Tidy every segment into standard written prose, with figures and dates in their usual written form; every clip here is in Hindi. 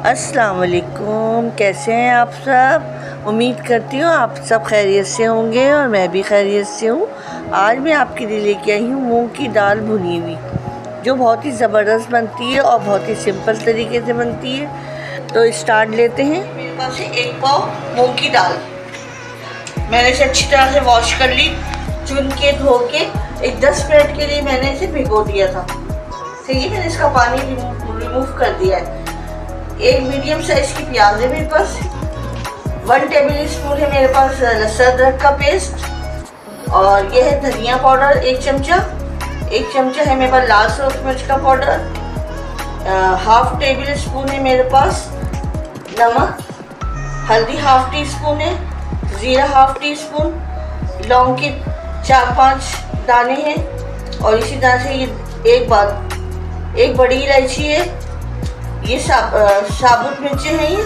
अस्सलाम वालेकुम, कैसे हैं आप सब। उम्मीद करती हूँ आप सब खैरियत से होंगे और मैं भी खैरियत से हूँ। आज मैं आपके लिए लेके आई हूँ मूंग की दाल भुनी हुई, जो बहुत ही ज़बरदस्त बनती है और बहुत ही सिंपल तरीके से बनती है। तो स्टार्ट लेते हैं। मेरे पास है 1 पाव मूंग की दाल। मैंने इसे अच्छी तरह से वॉश कर ली, चुन के धो के एक 10 मिनट के लिए मैंने इसे भिगो दिया था। ठीक है, मैंने इसका पानी रिमूव कर दिया है। एक मीडियम साइज की प्याज है मेरे पास। 1 टेबल स्पून है मेरे पास लहसुन अदरक का पेस्ट, और यह है धनिया पाउडर 1 चमचा। 1 चमचा है मेरे पास लाल सूरज मिर्च का पाउडर। 1/2 टेबल स्पून है मेरे पास नमक। हल्दी 1/2 टी स्पून है। जीरा 1/2 टी स्पून। लौंग के 4-5 दाने हैं। और इसी तरह से ये एक बड़ी इलायची है। ये साबुत मिर्चें हैं, ये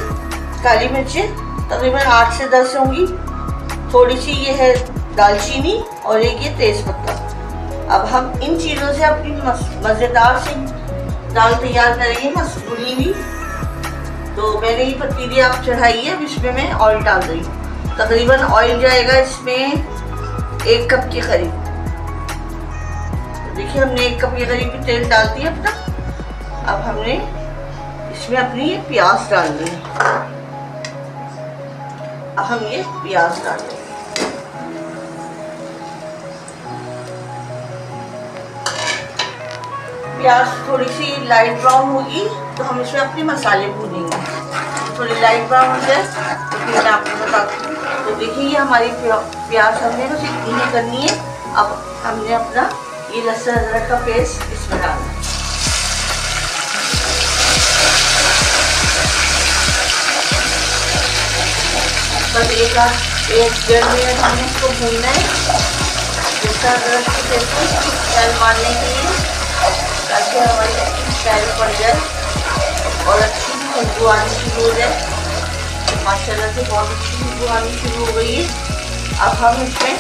काली मिर्चें तकरीबन 8 से 10 होंगी। थोड़ी सी ये है दालचीनी और एक ये तेज पत्ता। अब हम इन चीज़ों से अपनी मज़ेदार सी दाल तैयार करेंगे, भुनी हुई। तो मैंने ये पतीली आप चढ़ाई है। अब इसमें मैं ऑयल डाल रही हूँ। तकरीबन ऑयल जाएगा इसमें 1 कप के करीब। देखिए, हमने 1 कप के करीब तेल डाल दिया अपना। अब हमने इसमें अपनी ये प्याज डाल दी। अब हम ये प्याज डाल देंगे। प्याज थोड़ी सी लाइट ब्राउन होगी तो हम इसमें अपने मसाले भूनेंगे। थोड़ी लाइट ब्राउन हो जाए तो फिर मैं आपको बताती हूँ। तो देखिए, ये हमारी प्याज हमने बस इतनी करनी है। अब हमने अपना ये लहसुन अदरक का पेस्ट इसमें डालना है। बस 1-1.5 मिनट हमें इसको भूनना है, लहसुन अदरक के पेस्ट को स्मेल मारने के लिए, ताकि हमारी अच्छी स्मेल पड़ जाए और अच्छी खुशबू आनी शुरू हो जाए। माशाल्लाह से बहुत अच्छी खुशबू आनी शुरू हो गई है। अब हम इसमें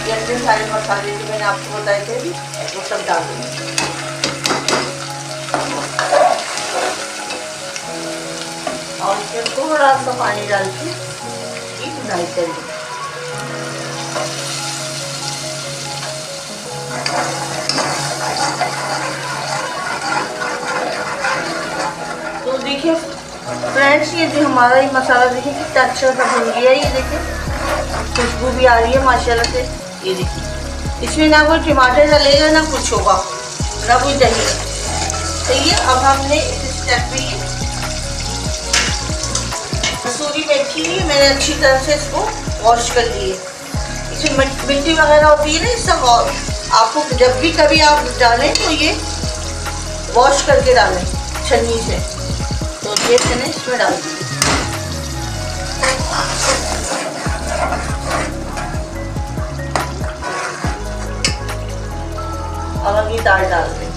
ये अपने सारे मसाले जो मैंने आपको बताए थे अभी, वो सब डाल देंगे। और इसमें थोड़ा सा पानी डाल के भुनाई करेंगे। तो देखिए फ्रेंड्स, ये जो हमारा ये मसाला देखिए कितना अच्छा सा भुन गया है। ये देखिए खुशबू भी आ रही है माशाल्लाह से। ये देखिए, इसमें ना कोई टमाटर डलेगा ना कुछ होगा, ना कोई दही। सही है। अब हमने इस स्टेप में ये कसूरी मेथी मैंने अच्छी तरह से इसको वॉश कर ली है। इसमें मिट्टी वगैरह होती है ना, इस सब आपको जब भी कभी आप डालें तो ये वॉश करके डालें छन्नी से। तो ये मैंने इसमें डाल दी। अब हम ये दाल डाल दें।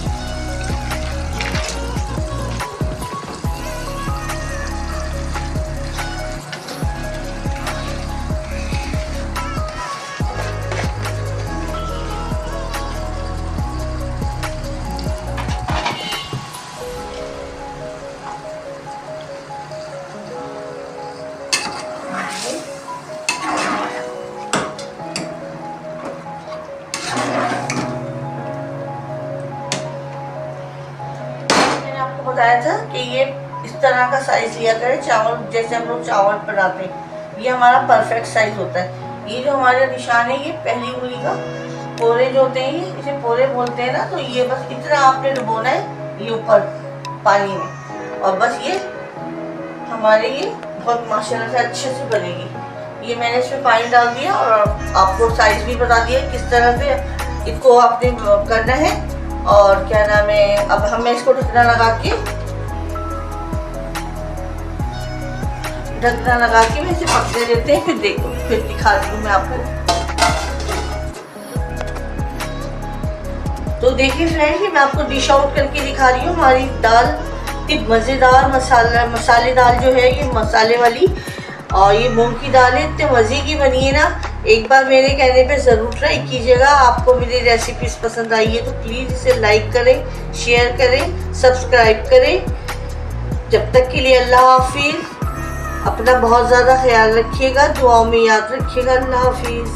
बताया था कि ये इस तरह का साइज लिया करें, चावल जैसे हम लोग चावल बनाते हैं, ये हमारा परफेक्ट साइज होता है। ये जो हमारे निशान है, ये पहली उंगली का पोरे जो होते हैं, इसे पोरे बोलते हैं ना। तो ये बस इतना आपने डुबोना है ये ऊपर पानी में, और बस ये हमारे ये बहुत माशाल्लाह से अच्छे से बनेगी। ये मैंने इसमें पानी डाल दिया और आपको साइज भी बता दिया किस तरह से इसको आपने करना है। और क्या नाम है, अब हमें इसको ढकना लगा के मैं इसे पकने देते हैं। फिर देखो, फिर दिखा रही हूँ मैं आपको। तो देखिए फ्रेंड्स, मैं आपको डिश आउट करके दिखा रही हूँ। हमारी दाल इतनी मज़ेदार मसालेदार जो है, ये मसाले वाली, और ये मूंग की दाल है, इतने मज़े की बनी है ना। एक बार मेरे कहने पे ज़रूर ट्राई कीजिएगा। आपको मेरी रेसिपीज़ पसंद आई है तो प्लीज़ इसे लाइक करें, शेयर करें, सब्सक्राइब करें। जब तक के लिए अल्लाह हाफिज़। अपना बहुत ज़्यादा ख्याल रखिएगा, दुआओं में याद रखिएगा। अल्लाह हाफिज़।